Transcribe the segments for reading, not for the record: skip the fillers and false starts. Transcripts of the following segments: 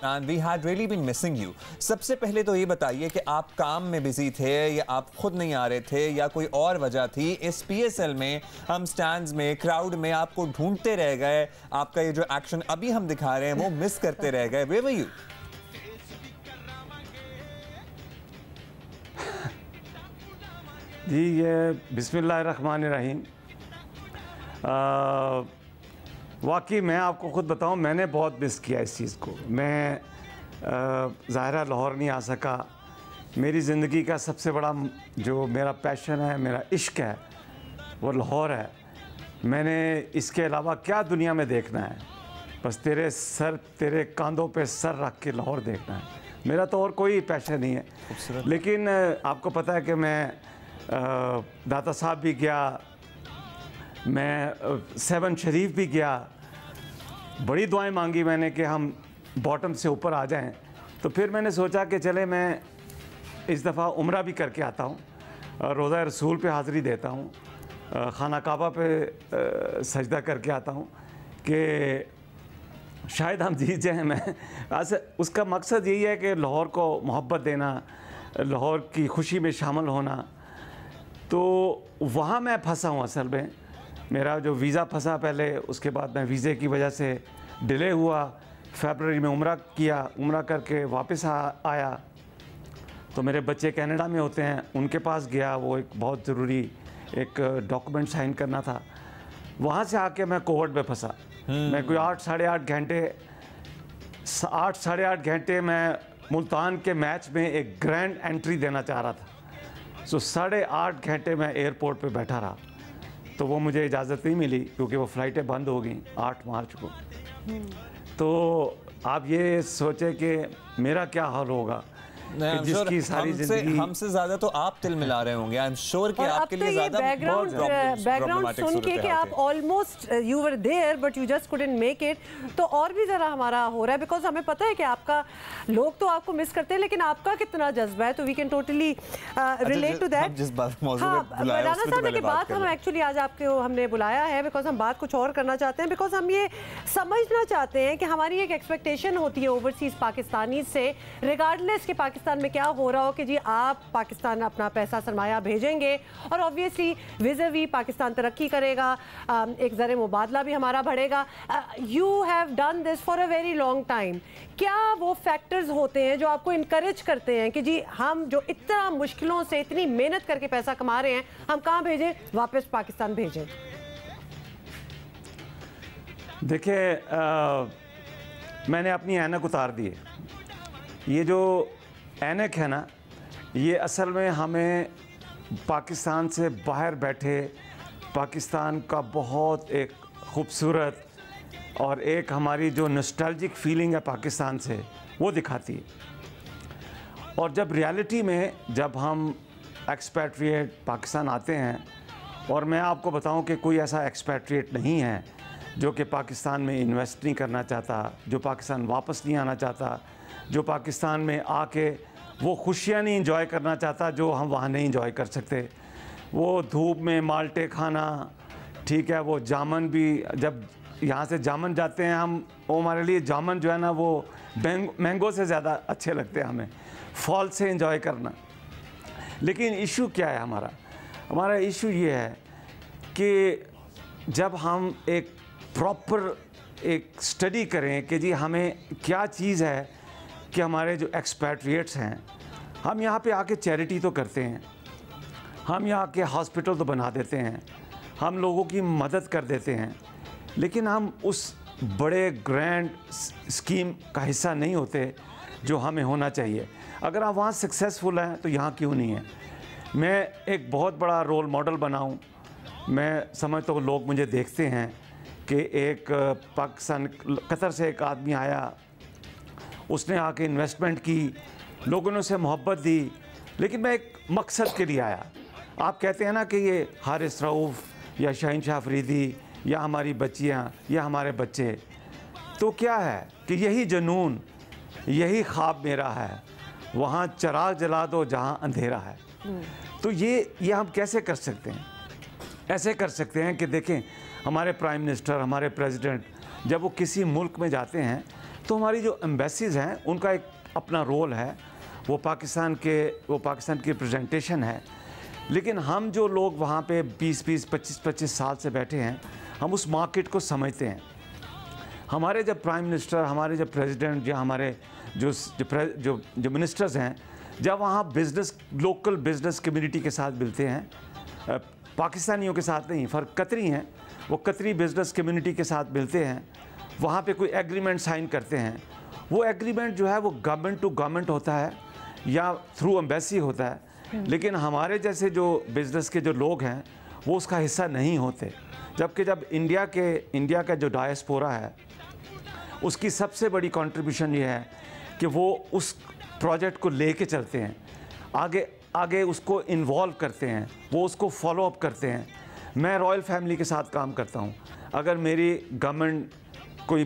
And we had really been missing you. सबसे पहले तो ये बताइए कि आप काम में बिजी थे या आप खुद नहीं आ रहे थे या कोई और वजह थी। इस PSL में हम स्टैंड्स में क्राउड में आपको ढूंढते रह गए, आपका ये जो एक्शन अभी हम दिखा रहे हैं वो मिस करते रह गए। Where were you? जी ये बिस्मिल्लाहिर्रहमानिर्रहीम। वाकई मैं आपको ख़ुद बताऊं, मैंने बहुत मिस किया इस चीज़ को। मैं ज़ाहिरा लाहौर नहीं आ सका। मेरी ज़िंदगी का सबसे बड़ा जो मेरा पैशन है, मेरा इश्क है, वो लाहौर है। मैंने इसके अलावा क्या दुनिया में देखना है, बस तेरे कांधों पे सर रख के लाहौर देखना है। मेरा तो और कोई पैशन नहीं है। लेकिन आपको पता है कि मैं दाता साहब भी गया, मैं 7 शरीफ भी गया, बड़ी दुआएं मांगी मैंने कि हम बॉटम से ऊपर आ जाएं। तो फिर मैंने सोचा कि चले मैं इस दफ़ा उम्रा भी करके आता हूँ, रोज़ा रसूल पे हाज़िरी देता हूँ, खाना काबा पे सजदा करके आता हूँ कि शायद हम जीत जाएँ। मैं उसका मकसद यही है कि लाहौर को मोहब्बत देना, लाहौर की खुशी में शामिल होना। तो वहाँ मैं फंसा हूँ असल में। मेरा जो वीज़ा फंसा पहले, उसके बाद मैं वीज़े की वजह से डिले हुआ। फरवरी में उम्रा किया, उम्रा करके वापस आया तो मेरे बच्चे कनाडा में होते हैं, उनके पास गया। वो एक बहुत ज़रूरी एक डॉक्यूमेंट साइन करना था। वहाँ से आके मैं कोविड में फंसा। मैं कोई 8 साढ़े आठ घंटे मैं मुल्तान के मैच में एक ग्रैंड एंट्री देना चाह रहा था। सो 8.5 घंटे मैं एयरपोर्ट पे बैठा रहा। तो वो मुझे इजाज़त नहीं मिली क्योंकि वो फ़्लाइटें बंद हो गई 8 मार्च को। तो आप ये सोचें कि मेरा क्या हाल होगा कि जिसकी सारी ज़िंदगी। हमसे ज़्यादा तो आप तिल मिला रहे होंगे। आई एम श्योर कि आपके लिए ज़्यादा बैकग्राउंड सुन के कि आप almost you were there but you just couldn't make it, तो और भी ज़रा हमारा हो रहा है। बिकॉज हमें पता है कि आपका लोग तो आपको मिस करते हैं, लेकिन आपका कितना जज्बा है, तो we can totally relate to that. Rana साहब की बात हम एक्चुअली आज आपको हमने बुलाया है बिकॉज हम बात कुछ और करना चाहते हैं। बिकॉज हम ये समझना चाहते हैं कि हमारी एक एक्सपेक्टेशन होती है ओवरसीज़ पाकिस्तानी से, रिगार्डलेस कि पाकिस्तान में क्या हो रहा हो, कि जी आप पाकिस्तान अपना पैसा सरमाया भेजेंगे और ऑब्वियसली विज़ावी पाकिस्तान तरक्की करेगा, एक ज़र मुबादला भी हमारा बढ़ेगा। You have done this for a very long time. क्या वो फैक्टर्स होते हैं जो आपको इनकरेज करते हैं कि जी हम जो इतना मुश्किलों से इतनी मेहनत करके पैसा कमा रहे हैं, हम कहाँ भेजें? वापस पाकिस्तान भेजें। देखिए मैंने अपनी ऐनक उतार दी है। ये जो ऐनक है ना, ये असल में हमें पाकिस्तान से बाहर बैठे पाकिस्तान का बहुत एक खूबसूरत और एक हमारी जो नॉस्टैल्जिक फीलिंग है पाकिस्तान से, वो दिखाती है। और जब रियलिटी में जब हम एक्सपैट्रिएट पाकिस्तान आते हैं, और मैं आपको बताऊं कि कोई ऐसा एक्सपैट्रिएट नहीं है जो कि पाकिस्तान में इन्वेस्ट नहीं करना चाहता, जो पाकिस्तान वापस नहीं आना चाहता, जो पाकिस्तान में आके वो खुशियाँ नहीं इंजॉय करना चाहता जो हम वहाँ नहीं इंजॉय कर सकते। वो धूप में माल्टे खाना, ठीक है, वो जामन भी, जब यहाँ से जामन जाते हैं हम, वो हमारे लिए जामन जो है ना वो मैंगो से ज़्यादा अच्छे लगते हैं हमें, फॉल से इंजॉय करना। लेकिन इशू क्या है हमारा इशू ये है कि जब हम एक प्रॉपर एक स्टडी करें कि जी हमें क्या चीज़ है कि हमारे जो एक्सपैट्रिएट्स हैं, हम यहाँ पे आके चैरिटी तो करते हैं, हम यहाँ के हॉस्पिटल तो बना देते हैं, हम लोगों की मदद कर देते हैं, लेकिन हम उस बड़े ग्रैंड स्कीम का हिस्सा नहीं होते जो हमें होना चाहिए। अगर आप वहाँ सक्सेसफुल हैं तो यहाँ क्यों नहीं है? मैं एक बहुत बड़ा रोल मॉडल बनाऊँ। मैं समझता हूँ लोग मुझे देखते हैं कि एक पाकिस्तान कतर से एक आदमी आया, उसने आके इन्वेस्टमेंट की, लोगों ने उसे मोहब्बत दी, लेकिन मैं एक मकसद के लिए आया। आप कहते हैं ना कि ये हारिस रऊफ़ या शाहीन शाह अफरीदी या हमारी बच्चियाँ या हमारे बच्चे, तो क्या है कि यही जुनून, यही ख्वाब मेरा है, वहाँ चिराग जला दो जहाँ अंधेरा है। तो ये हम कैसे कर सकते हैं? ऐसे कर सकते हैं कि देखें, हमारे प्राइम मिनिस्टर, हमारे प्रेसिडेंट जब वो किसी मुल्क में जाते हैं तो हमारी जो एम्बेसीज हैं उनका एक अपना रोल है, वो पाकिस्तान की रिप्रेजेंटेशन है। लेकिन हम जो लोग वहाँ पे 20-20, 25-25 साल से बैठे हैं, हम उस मार्केट को समझते हैं। हमारे जब प्राइम मिनिस्टर, हमारे जब प्रेसिडेंट या हमारे जो मिनिस्टर्स हैं, जब वहाँ लोकल बिजनेस कम्युनिटी के साथ मिलते हैं, पाकिस्तानियों के साथ नहीं, फ़र्क कतरी हैं, वो कतरी बिजनेस कम्युनिटी के साथ मिलते हैं, वहाँ पे कोई एग्रीमेंट साइन करते हैं, वो एग्रीमेंट जो है वो गवर्नमेंट टू गवर्नमेंट होता है या थ्रू एम्बेसी होता है। लेकिन हमारे जैसे जो बिज़नेस के जो लोग हैं वो उसका हिस्सा नहीं होते। जबकि जब इंडिया का जो डायस्पोरा है उसकी सबसे बड़ी कंट्रीब्यूशन ये है कि वो उस प्रोजेक्ट को लेके चलते हैं, आगे उसको इन्वॉल्व करते हैं, वो उसको फॉलो अप करते हैं। मैं रॉयल फैमिली के साथ काम करता हूँ, अगर मेरी गवर्नमेंट कोई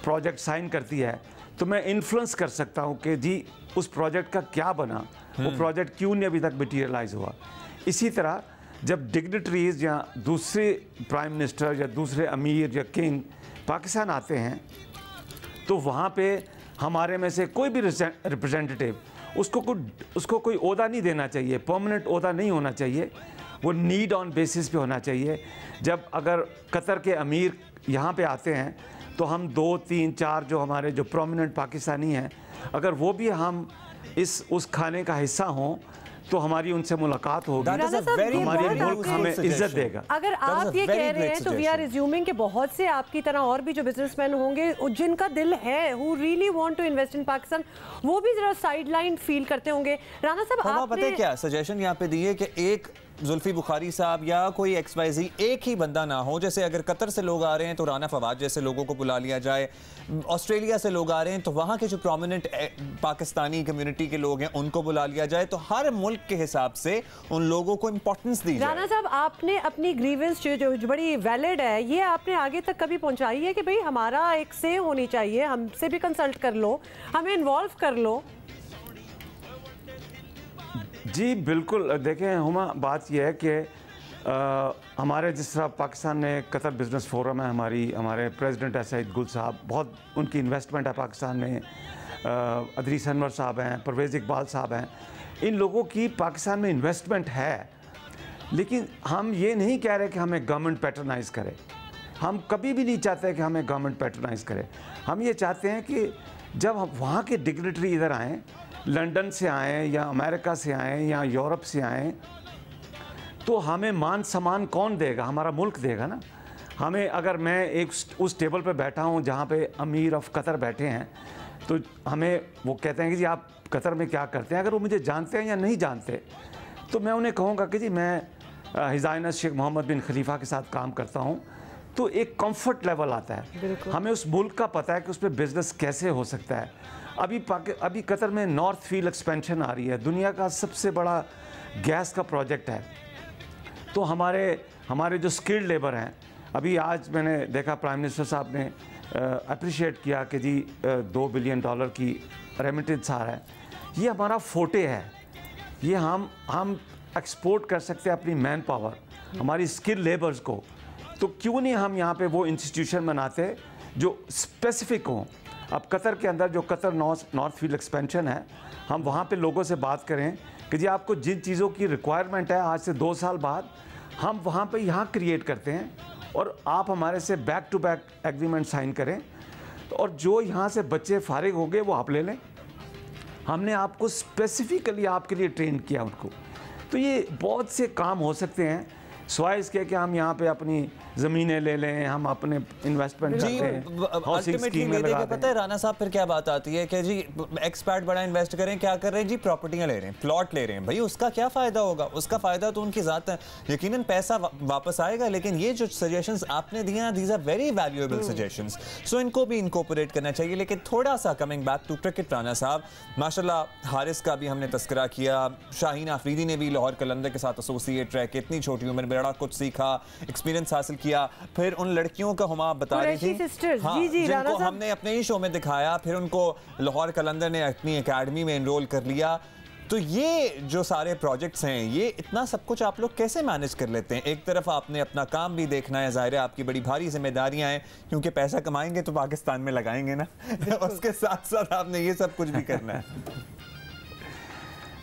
प्रोजेक्ट साइन करती है तो मैं इन्फ्लुएंस कर सकता हूँ कि जी उस प्रोजेक्ट का क्या बना, वो प्रोजेक्ट क्यों नहीं अभी तक मटीरियलाइज हुआ। इसी तरह जब डिग्निटरीज या दूसरे प्राइम मिनिस्टर या दूसरे अमीर या किंग पाकिस्तान आते हैं तो वहाँ पे हमारे में से कोई भी रिप्रेजेंटेटिव उसको कोई ओहदा नहीं देना चाहिए, परमानेंट ओहदा नहीं होना चाहिए, वो नीड ऑन बेसिस पे होना चाहिए। जब अगर कतर के अमीर यहाँ पे आते हैं तो हम 2, 3, 4 जो हमारे जो प्रोमिनेंट पाकिस्तानी हैं, अगर वो भी हम उस खाने का हिस्सा हों तो हमारी उनसे मुलाकात होगी, हमारी मुल्क हमें इज्जत देगा। अगर आप ये कह रहे हैं तो वी आर एज्यूमिंग कि बहुत से आपकी तरह और भी जो बिजनेसमैन होंगे जिनका दिल है, who really want to invest in Pakistan, वो भी जरा साइडलाइन फील करते होंगे। राना साहब, आपने पता है क्या सजेशन यहाँ पे दी है कि एक जुल्फी बुखारी साहब या कोई XYZ एक ही बंदा ना हो। जैसे अगर कतर से लोग आ रहे हैं तो राना फवाद जैसे लोगों को बुला लिया जाए, ऑस्ट्रेलिया से लोग आ रहे हैं तो वहाँ के जो प्रोमिनेंट पाकिस्तानी कम्युनिटी के लोग हैं उनको बुला लिया जाए, तो हर मुल्क के हिसाब से उन लोगों को इंपॉर्टेंस दी जाए। राना साहब, आपने अपनी ग्रीवेंस जो बड़ी वैलिड है, ये आपने आगे तक कभी पहुँचाई है कि भाई हमारा एक से होनी चाहिए, हमसे भी कंसल्ट कर लो, हमें इन्वॉल्व कर लो? जी बिल्कुल। देखें हुमा, बात यह है कि हमारे जिस तरह पाकिस्तान में कतर बिज़नेस फोरम है, हमारे प्रेसिडेंट है सईद गुल साहब, बहुत उनकी इन्वेस्टमेंट है पाकिस्तान में, अदरीस अनवर साहब हैं, परवेज़ इकबाल साहब हैं, इन लोगों की पाकिस्तान में इन्वेस्टमेंट है। लेकिन हम ये नहीं कह रहे कि हमें गवर्नमेंट पैट्रनाइज़ करे, हम कभी भी नहीं चाहते कि हमें गवर्नमेंट पैट्रनाइज़ करे। हम ये चाहते हैं कि जब वहाँ के डिग्निटरी इधर आएँ, लंदन से आएँ या अमेरिका से आएँ या यूरोप से आएँ, तो हमें मान सम्मान कौन देगा? हमारा मुल्क देगा ना हमें। अगर मैं उस टेबल पे बैठा हूँ जहाँ पे अमीर ऑफ कतर बैठे हैं, तो हमें वो कहते हैं कि जी आप कतर में क्या करते हैं, अगर वो मुझे जानते हैं या नहीं जानते, तो मैं उन्हें कहूँगा कि जी मैं हिज़ आइनत शेख मोहम्मद बिन खलीफा के साथ काम करता हूँ। तो एक कंफर्ट लेवल आता है, हमें उस मुल्क का पता है कि उस पर बिज़नेस कैसे हो सकता है। अभी कतर में नॉर्थ फील्ड एक्सपेंशन आ रही है, दुनिया का सबसे बड़ा गैस का प्रोजेक्ट है। तो हमारे जो स्किल्ड लेबर हैं, अभी आज मैंने देखा प्राइम मिनिस्टर साहब ने अप्रिशिएट किया कि जी $2 बिलियन की रेमिटेंस आ रहा है। ये हमारा फोटे है, ये हम एक्सपोर्ट कर सकते हैं अपनी मैन पावर, हमारी स्किल लेबर्स को। तो क्यों नहीं हम यहाँ पे वो इंस्टीट्यूशन बनाते जो स्पेसिफिक हों। अब कतर के अंदर जो कतर नॉर्थ फील्ड एक्सपेंशन है, हम वहाँ पे लोगों से बात करें कि जी आपको जिन चीज़ों की रिक्वायरमेंट है आज से 2 साल बाद हम वहाँ पे यहाँ क्रिएट करते हैं, और आप हमारे से back to back agreement sign करें, और जो यहाँ से बच्चे फारिग हो गए वो आप ले लें। हमने आपको स्पेसिफिकली आपके लिए ट्रेन किया उनको। तो ये बहुत से काम हो सकते हैं, स्वाय इसके कि हम यहाँ पे अपनी ज़मीनें ले लें, हम अपने इन्वेस्टमेंट करते हैं, हाउसिंग स्कीम में लगाते हैं। पता है राना साहब फिर क्या बात आती है कि जी एक्सपर्ट बड़ा इन्वेस्ट करें, क्या कर रहे हैं जी, प्रॉपर्टियां ले रहे हैं, प्लॉट ले रहे हैं। भाई उसका क्या फ़ायदा होगा? उसका फ़ायदा तो उनकी ज़ात है, यकीनन पैसा वापस आएगा। लेकिन ये जो सजेशंस आपने दिए ना, these are very valuable suggestions, so इनको भी इनकॉर्पोरेट करना चाहिए। लेकिन थोड़ा सा coming back to cricket, Rana साहब माशाल्लाह हारिस का भी हमने तस्करा किया, शाहीन आफरीदी ने भी लाहौर कलंदर के साथ एसोसिएट रह के इतनी छोटी उम्र में बड़ा कुछ सीखा, एक्सपीरियंस हासिल किया। फिर उन लड़कियों का हम आप बता रही थी, हाँ, जिनको हमने अपने ही शो में दिखाया, फिर उनको लाहौर कलंदर ने अपनी एकेडमी में एनरोल कर लिया। तो ये जो सारे प्रोजेक्ट्स हैं, ये इतना सब कुछ आप लोग कैसे मैनेज कर लेते हैं? एक तरफ आपने अपना काम भी देखना है, ज़ाहिर है आपकी बड़ी भारी जिम्मेदारियां हैं, क्योंकि पैसा कमाएंगे तो पाकिस्तान में लगाएंगे ना उसके साथ साथ आपने ये सब कुछ भी करना है।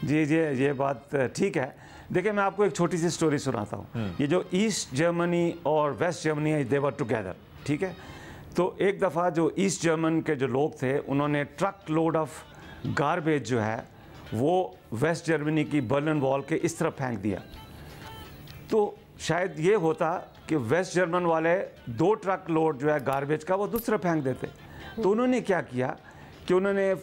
जी जी, ये बात ठीक है। देखिए, मैं आपको एक छोटी सी स्टोरी सुनाता हूँ। ये जो ईस्ट जर्मनी और West Germany they were together, ठीक है। तो एक दफ़ा जो ईस्ट जर्मन के जो लोग थे, उन्होंने ट्रक लोड ऑफ गार्बेज जो है वो वेस्ट जर्मनी की बर्लिन वॉल के इस तरफ फेंक दिया। तो शायद ये होता कि वेस्ट जर्मन वाले 2 ट्रक लोड जो है गार्बेज का वो दूसरा फेंक देते। तो उन्होंने क्या किया कि उन्होंने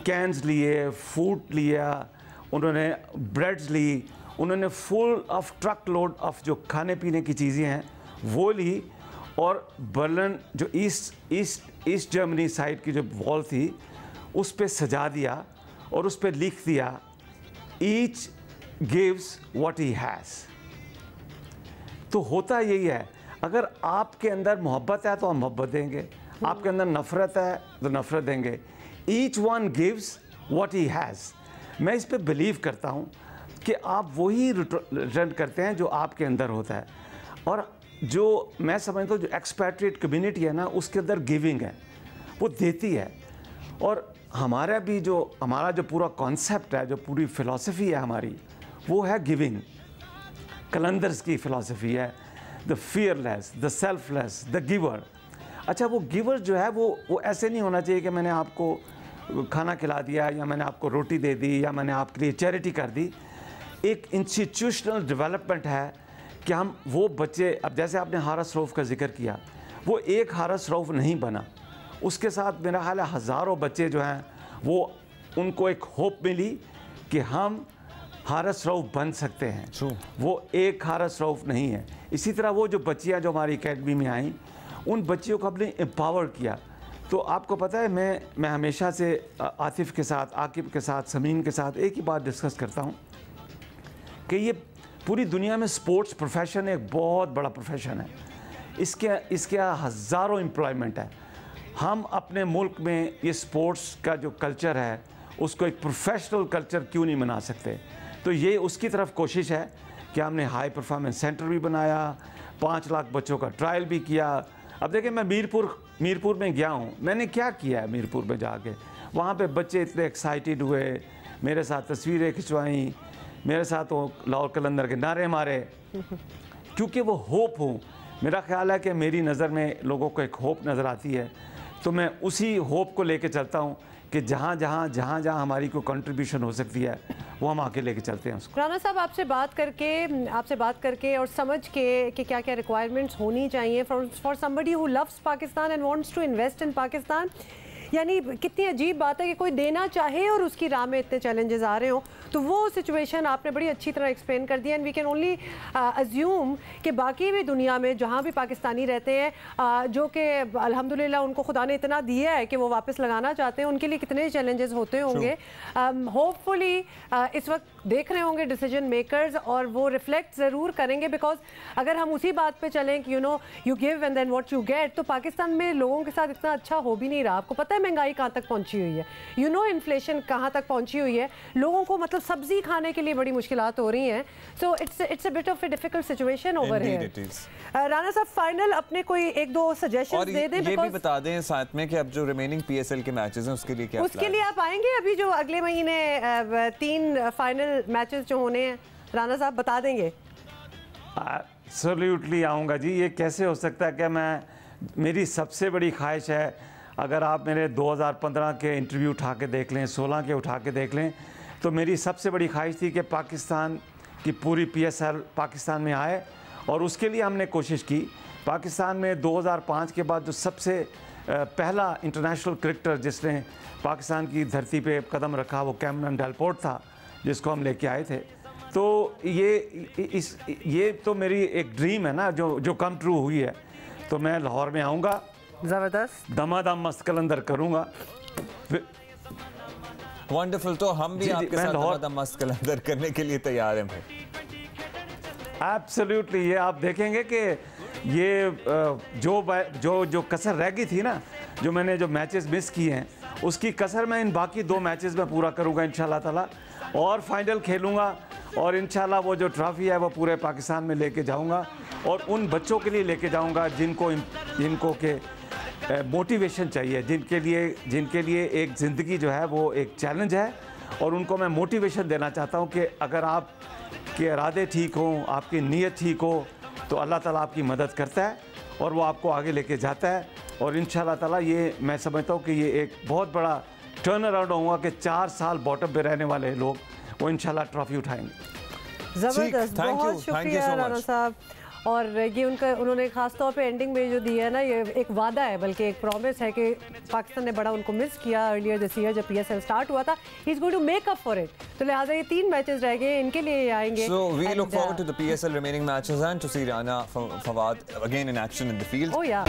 कैंस लिए, फूड लिया, उन्होंने ब्रेड्स ली, उन्होंने full of truck load of जो खाने पीने की चीज़ें हैं वो ली, और बर्लिन जो ईस्ट जर्मनी साइड की जो वॉल थी उस पे सजा दिया और उस पे लिख दिया, each gives what he has. तो होता यही है, अगर आपके अंदर मोहब्बत है तो हम मोहब्बत देंगे, आपके अंदर नफ़रत है तो नफ़रत देंगे। Each one gives what he has. मैं इस पे बिलीव करता हूँ कि आप वही रिटर्न करते हैं जो आपके अंदर होता है। और जो मैं समझता हूँ जो एक्सपैट्रिएट कम्युनिटी है ना, उसके अंदर गिविंग है, वो देती है। और हमारा जो पूरा कॉन्सेप्ट है, जो पूरी फ़िलॉसफी है हमारी, वो है गिविंग। कलंदर्स की फ़िलॉसफी है, the fearless, the selfless, the giver. अच्छा, वो गिवर जो है वो ऐसे नहीं होना चाहिए कि मैंने आपको खाना खिला दिया, या मैंने आपको रोटी दे दी, या मैंने आपके लिए चैरिटी कर दी। एक इंस्टीट्यूशनल डेवलपमेंट है कि हम वो बच्चे, अब जैसे आपने हारिस रऊफ़ का जिक्र किया, वो एक हारिस रऊफ़ नहीं बना, उसके साथ मेरा ख्याल है हज़ारों बच्चे जो हैं वो, उनको एक होप मिली कि हम हारिस रऊफ़ बन सकते हैं। वो एक हारिस रऊफ़ नहीं है। इसी तरह वो जो बच्चियाँ जो हमारी एकेडमी में आईं, उन बच्चियों को हमने एम्पावर किया। तो आपको पता है, मैं हमेशा से आतिफ़ के साथ, आकिब के साथ, समीन के साथ एक ही बात डिस्कस करता हूँ कि ये पूरी दुनिया में स्पोर्ट्स प्रोफेशन एक बहुत बड़ा प्रोफेशन है। इसके हज़ारों एम्प्लॉयमेंट है। हम अपने मुल्क में ये स्पोर्ट्स का जो कल्चर है उसको एक प्रोफेशनल कल्चर क्यों नहीं बना सकते? तो ये उसकी तरफ कोशिश है कि हमने हाई परफॉर्मेंस सेंटर भी बनाया, 5 लाख बच्चों का ट्रायल भी किया। अब देखिए, मैं मीरपुर में गया हूँ, मैंने क्या किया है मीरपुर में जाके, वहाँ पे बच्चे इतने एक्साइटेड हुए, मेरे साथ तस्वीरें खिंचवाईं, मेरे साथ वो लाहौर कलंदर के नारे मारे, क्योंकि वो होप हूँ। मेरा ख्याल है कि मेरी नज़र में लोगों को एक होप नज़र आती है, तो मैं उसी होप को लेके चलता हूँ कि जहाँ जहाँ हमारी कोई कंट्रीब्यूशन हो सकती है वो हम आके लेके चलते हैं उसको। राना साहब, आपसे बात करके और समझ के कि क्या क्या रिक्वायरमेंट्स होनी चाहिए for somebody who loves Pakistan and wants to invest in Pakistan, यानी कितनी अजीब बात है कि कोई देना चाहे और उसकी राह में इतने चैलेंजेस आ रहे हो। तो वो सिचुएशन आपने बड़ी अच्छी तरह एक्सप्लेन कर दिया। And we can only assume कि बाकी भी दुनिया में जहाँ भी पाकिस्तानी रहते हैं, जो कि अल्हम्दुलिल्लाह उनको खुदा ने इतना दिया है कि वो वापस लगाना चाहते हैं, उनके लिए कितने चैलेंजेस होते होंगे। होपफुली इस वक्त देख रहे होंगे डिसीजन मेकर्स, और वो रिफ्लेक्ट ज़रूर करेंगे, बिकॉज अगर हम उसी बात पर चलें कि you give and then what you get, तो पाकिस्तान में लोगों के साथ इतना अच्छा हो भी नहीं रहा। आपको पता है महंगाई कहाँ तक पहुंची हुई है, इन्फ्लेशन कहाँ तक पहुंची हुई है, लोगों को मतलब सब्जी खाने के लिए बड़ी मुश्किलात हो रही हैं। So it's a bit of a difficult situation over here. Rana साहब, फाइनल अपने कोई 1-2 सजेशंस दे दें। ये भी बता दें साथ में कि अब जो रिमेनिंग पीएसएल के मैचेस हैं उसके लिए क्या, उसके लिए आप आएंगे अभी जो अगले महीने 3 फाइनल मैचेस जो होने हैं, राना साहब बता देंगे? एब्सोल्युटली आऊँगा जी। ये कैसे हो सकता है कि मेरी सबसे बड़ी ख्वाहिश है, अगर आप मेरे 2015 के इंटरव्यू उठा के देख लें, 16 के उठा के देख लें, तो मेरी सबसे बड़ी ख्वाहिश थी कि पाकिस्तान की पूरी पीएसएल पाकिस्तान में आए, और उसके लिए हमने कोशिश की। पाकिस्तान में 2005 के बाद जो सबसे पहला इंटरनेशनल क्रिकेटर जिसने पाकिस्तान की धरती पे कदम रखा वो कैमरन डेलपोर्ट था, जिसको हम लेके आए थे। तो ये तो मेरी एक ड्रीम है ना, जो कम ट्रू हुई है। तो मैं लाहौर में आऊँगा, ज़बरदस्त दमादम मस्त कलंदर करूँगा। वंडरफुल। तो हम भी आपके साथ दमादम मस्त कलंदर करने के लिए तैयार हैं भाई। एब्सोल्युटली। ये आप देखेंगे कि ये जो कसर रह गई थी ना, जो मैंने मैचेस मिस किए हैं, उसकी कसर मैं इन बाकी 2 मैचेस में पूरा करूँगा इंशाल्लाह ताला, और फाइनल खेलूँगा, और इंशाल्लाह वो जो ट्रॉफ़ी है वो पूरे पाकिस्तान में लेके जाऊँगा, और उन बच्चों के लिए लेके जाऊँगा जिनको के मोटिवेशन चाहिए, जिनके लिए एक ज़िंदगी जो है वो एक चैलेंज है, और उनको मैं मोटिवेशन देना चाहता हूँ कि अगर आपके इरादे ठीक हों, आपकी नीयत ठीक हो, तो अल्लाह ताला आपकी मदद करता है और वो आपको आगे लेके जाता है। और इंशाल्लाह ताला ये मैं समझता हूँ कि ये एक बहुत बड़ा टर्न अराउंड होगा कि 4 साल बॉटम पे रहने वाले लोग वो इंशाल्लाह ट्रॉफी उठाएंगे। जबरदस्त, बहुत शुक्रिया राणा साहब। और ये उन्होंने खास तौर पे एंडिंग में जो दिया है ना, ये एक वादा है, बल्कि एक प्रॉमिस है कि पाकिस्तान ने बड़ा उनको मिस किया अर्लियर दिस ईयर जब PSL स्टार्ट हुआ था। He is going to make up for it. तो लिहाजा ये 3 मैचेस रह गए, इनके लिए आएंगे। So we look forward to the PSL remaining matches and to see Rana Fawad again in action in the field. Oh yeah.